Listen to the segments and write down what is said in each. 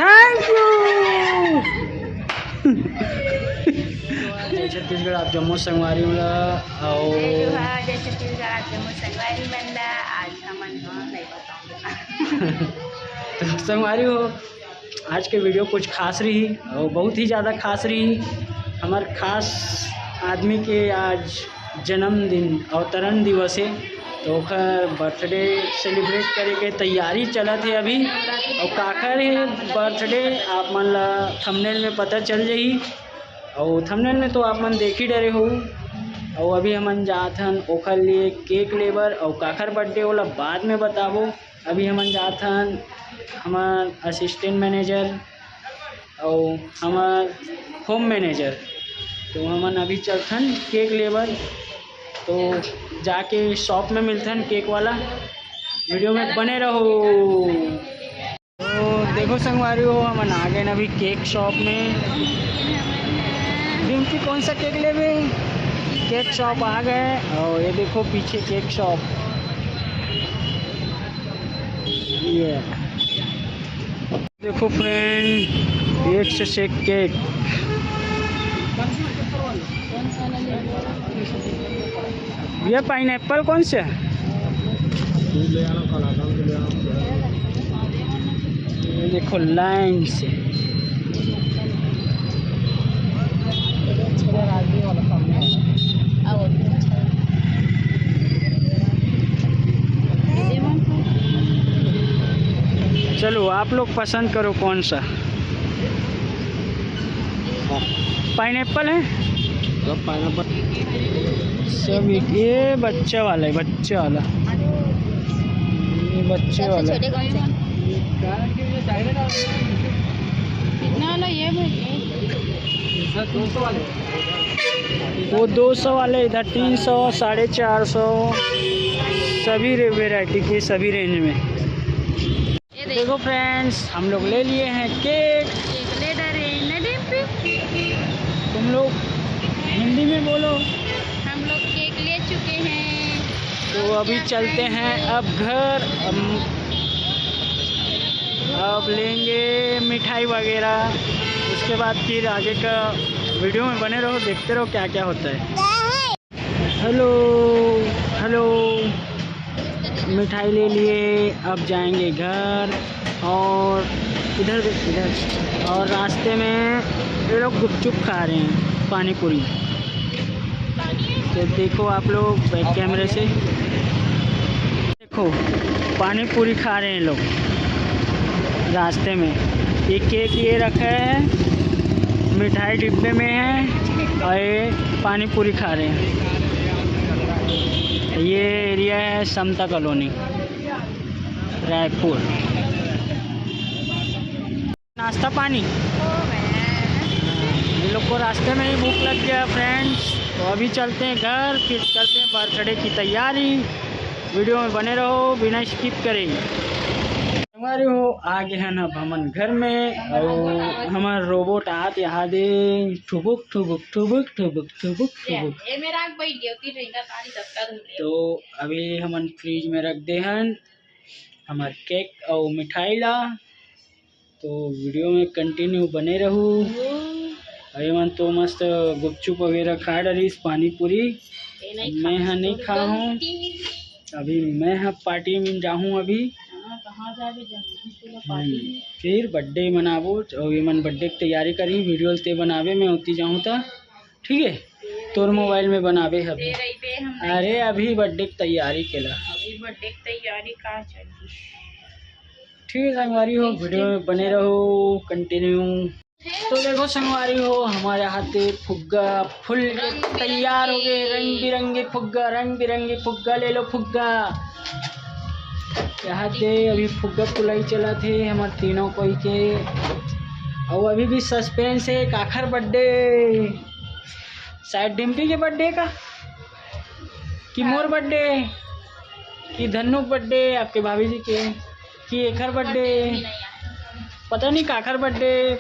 Thank you. जय छत्तीसगढ़ आप जम्मू संगवारी वाला आओ। जय छत्तीसगढ़ आप जम्मू संगवारी बंदा। आज का मन नहीं बताऊंगा। तो संगवारी हो, आज के वीडियो कुछ खास रही और बहुत ही ज़्यादा खास रही। हमारे खास आदमी के आज जन्मदिन अवतरण दिवस है, तो ओकर बर्थडे सेलिब्रेट करे के तैयारी चलत है अभी। और काकर है बर्थडे आप मन ला थंबनेल में पता चल जाही, और थंबनेल में तो आप मन देख ही डरे हो। और अभी हमन जात हन ओखर लिए केक लेबर, और काकर बर्थडे वाला बाद में बताबो। अभी हमन जात हन हमार असिस्टेंट मैनेजर और हमार होम मैनेजर, तो हमन अभी चलथन केक लेबर। तो जाके शॉप में मिलथन केक वाला। वीडियो में बने रहो। तो देखो संगवारी हो, हमन आ गए अभी केक शॉप में। डिम्पी कौन सा केक लेबे? केक शॉप आ गए, और ये देखो पीछे केक शॉप। ये देखो फ्रेंड, एक से एक केक। ये पाइनएप्पल कौन से? ये देखो लाइन से। चलो आप लोग पसंद करो कौन सा। पाइनएप्पल है सब, पाइनएप्पल सब। ये बच्चा वाला है, बच्चा वाला, ये बच्चे वाला। कितना वाला ये वो 200 वाले, इधर 300, 450, सभी वेराइटी के सभी रेंज में। देखो फ्रेंड्स, हम लोग ले लिए हैं केक। ले डरे न डिम्पी। तुम लोग हिंदी में बोलो। हम लोग केक ले चुके हैं, तो अभी चलते हैं अब घर। अब लेंगे मिठाई वगैरह, उसके बाद फिर आगे का वीडियो में बने रहो, देखते रहो क्या क्या होता है। हेलो हेलो, मिठाई ले लिए, अब जाएंगे घर। और इधर इधर, और रास्ते में ये लोग गुपचुप खा रहे हैं, पानी पूरी। तो देखो आप लोग बैक कैमरे से देखो, पानी पूरी खा रहे हैं लोग रास्ते में। ये केक ये रखा है, मिठाई डिब्बे में है, और ये पानी पूरी खा रहे हैं। ये एरिया है समता कॉलोनी, रायपुर। नाश्ता पानी, ये लोग को रास्ते में ही भूख लग गया फ्रेंड्स। तो अभी चलते हैं घर, फिर करते हैं बर्थडे की तैयारी। वीडियो में बने रहो बिना स्किप करें। हमारे हो आगे हैं अब हमन घर में, और हमारा रोबोट आत यहाँ दे ठुबुक ठुबुक ठुबुक ठुबुक ठुबुक ठुबुक। तो अभी हमन फ्रिज में रख दे हन हमार केक और मिठाई ला। तो वीडियो में कंटिन्यू बने रहू। अरे मन तो मस्त गुपचुप वगैरह खा डरी, पानी पूरी मैं यहाँ नहीं खा हूँ। अभी मैं यहाँ पार्टी में जाऊँ अभी। फिर बर्थडे मनाबो, और ये मन बर्थडे की तैयारी करी, वीडियो ते बनावे में होती जाऊँ तो ठीक है। तोर मोबाइल में बनावे अभी। अरे अभी बर्थडे की तैयारी केला, बर्थडे की तैयारी का चली। ठीक है संगवारी हो, वीडियो में बने रहो कंटिन्यू। तो देखो संगवारी हो, हमारे हाथ फुग्गा फुल तैयार हो गए। रंग बिरंगे फुग्गा, रंग बिरंगे फुग्गा ले लो फुग्गा। यहाँ दे अभी फुग्गा फुलाई चला थे हमारे तीनों कोई के। और अभी भी सस्पेंस है काखर बर्थडे, शायद डिम्पी के बर्थडे का, कि मोर बर्थडे, कि धन्नू बर्थडे, आपके भाभी जी के, कि एकर बर्थडे, पता नहीं काखर बर्थडे।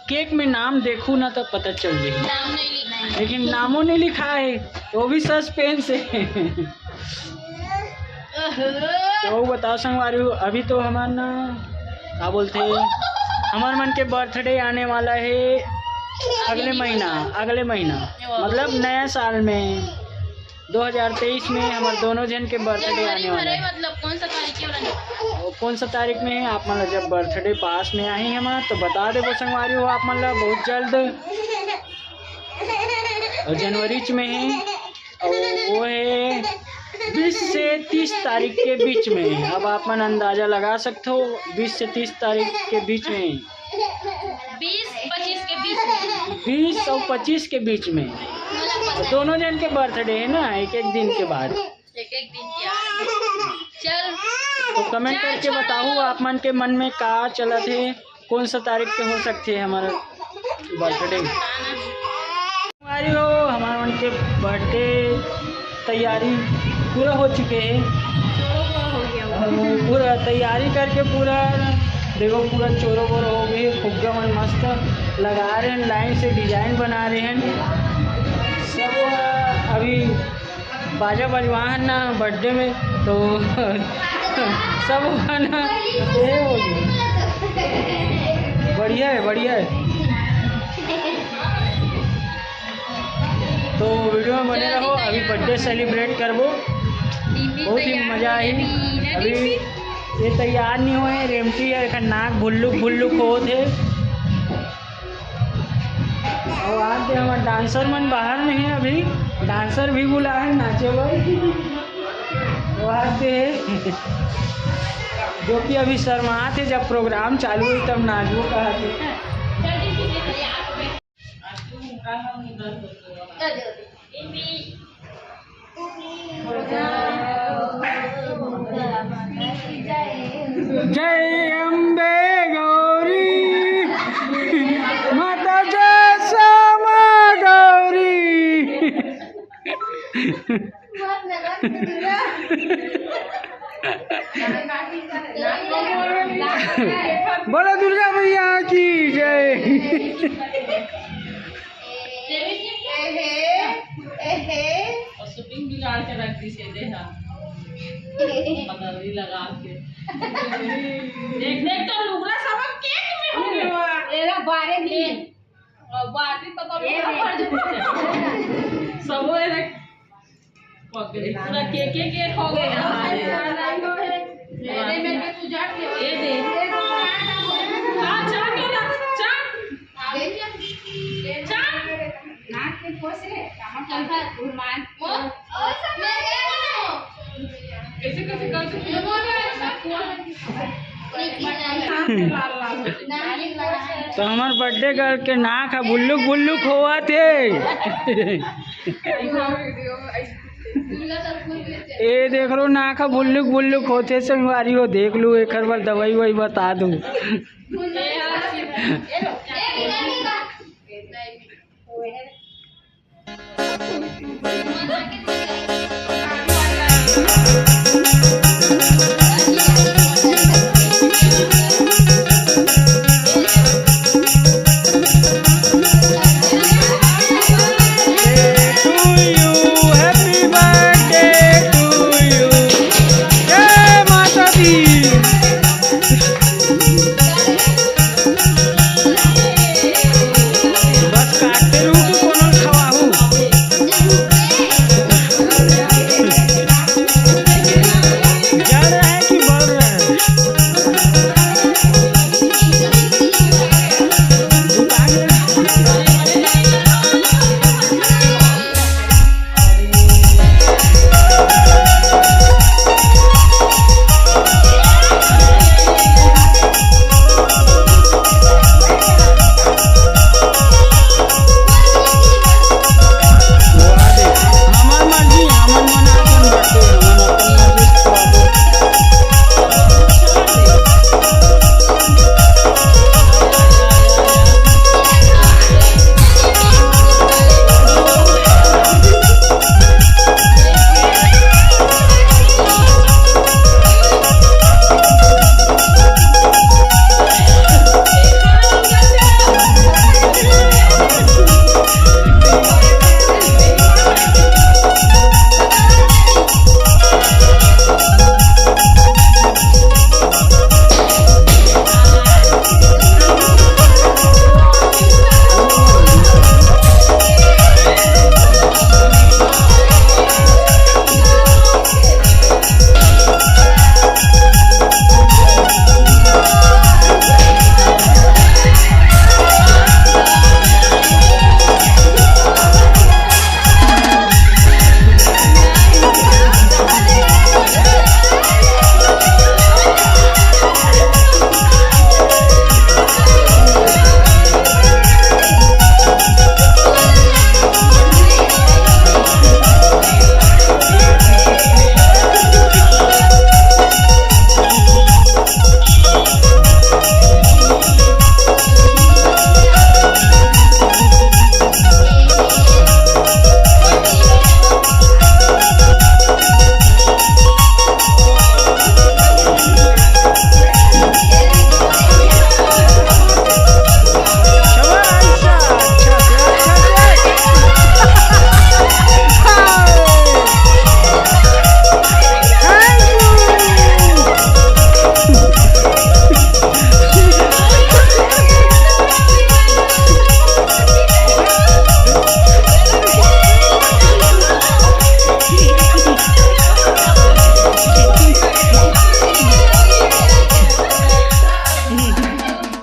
केक में नाम देखूँ ना तो पता चल जाएगी, लेकिन नामों नहीं लिखा है, वो भी सस्पेंस है। तो बताओ संगवारी हो, अभी तो हमारा क्या बोलते हमारे मन के बर्थडे आने वाला है अगले महीना मतलब नया साल में 2023 में हमारे दोनों जन के बर्थडे आने वाला है। मतलब कौन सा तारीख के कौन सा तारीख में है आप मतलब जब बर्थडे पास में आई हमारा तो बता दे संगवारी हो आप मतलब बहुत जल्द। और जनवरी में है और वो है 20 से 30 तारीख के बीच में। अब आप मन अंदाज़ा लगा सकते हो 20 से 30 तारीख के बीच में, 20-25 के बीच में, 20 और 25 के बीच में दोनों जन के बर्थडे है ना, एक एक दिन के बाद। एक दिन की चल तो कमेंट करके बताओ आप मन के मन में का चलत है, कौन सा तारीख पे हो सकती है हमारा बर्थडे। हमारी हो हमारे मन के बर्थडे तैयारी पूरा हो चुके हैं, पूरा तैयारी करके पूरा देखो पूरा चोरो बोरो हो गई, फुग्गा मन मस्त लगा रहे हैं, लाइन से डिजाइन बना रहे हैं सब। अभी बाजा बजवान ना बर्थडे में तो सब ना ये हो गया। बढ़िया है तो वीडियो में बने रहो। अभी बर्थडे सेलिब्रेट करबो, बहुत ही मज़ा आई। अभी ये तैयार नहीं हुए, रेमटी है नाक भुल्लुक हो थे। और आज हमारे डांसर मन बाहर में है, अभी डांसर भी बुला है नाचे आते है जो कि अभी शर्मा थे, जब प्रोग्राम चालू हुई तब नाचो कहा थे। जय अम्बे गौरी माता जय श्यामा गौरी। बोलो दुर्गा मैया की जय। शूटिंग बिगाड़ के रख दी सीधे लगा के देख तो लुगड़ा सब केक में हो गया। एरा बारे भी और बाटी तो सब एरा पकड़े पूरा केक हो गया। ये में तू जा के ये दे नाक के पोसे टमाटर घुमान कैसे कर तो हमार बर्थडे गर्ल के नाक बुल्लुक हुआ थे। ए देख लो नाक बुल्लुक होते संगवारी हो, देख लू एक बार दवाई वही बता दूँ।